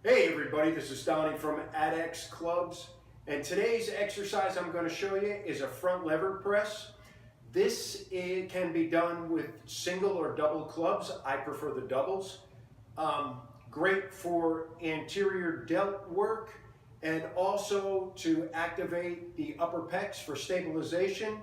Hey everybody, this is Donnie from ADEX Clubs, and today's exercise I'm going to show you is a front lever press. Can be done with single or double clubs. I prefer the doubles. Great for anterior delt work and also to activate the upper pecs for stabilization.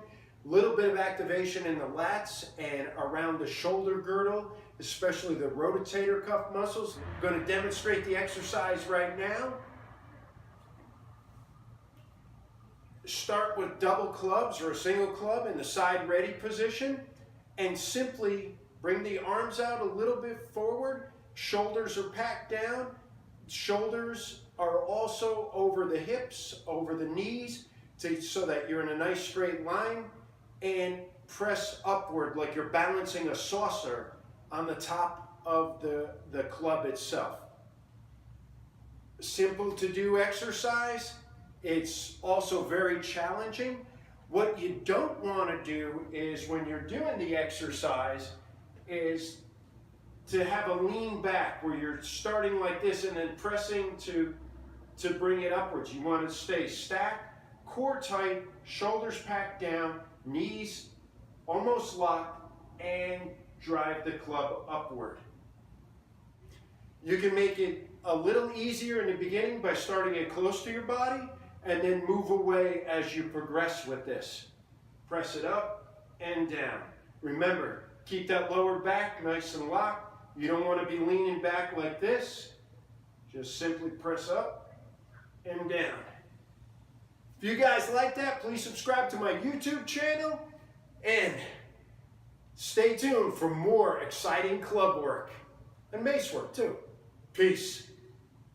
Little bit of activation in the lats and around the shoulder girdle, especially the rotator cuff muscles. I'm going to demonstrate the exercise right now. Start with double clubs or a single club in the side ready position and simply bring the arms out a little bit forward. Shoulders are packed down. Shoulders are also over the hips, over the knees, so that you're in a nice straight line. And press upward like you're balancing a saucer on the top of the club itself. Simple to do exercise. It's also very challenging. What you don't want to do is when you're doing the exercise is to have a lean back where you're starting like this and then pressing to bring it upwards. You want to stay stacked, core tight, shoulders packed down, knees almost locked, and drive the club upward. You can make it a little easier in the beginning by starting it close to your body and then move away as you progress with this. Press it up and down. Remember, keep that lower back nice and locked. You don't want to be leaning back like this. Just simply press up and down. If you guys like that, please subscribe to my YouTube channel and stay tuned for more exciting club work and mace work too. Peace.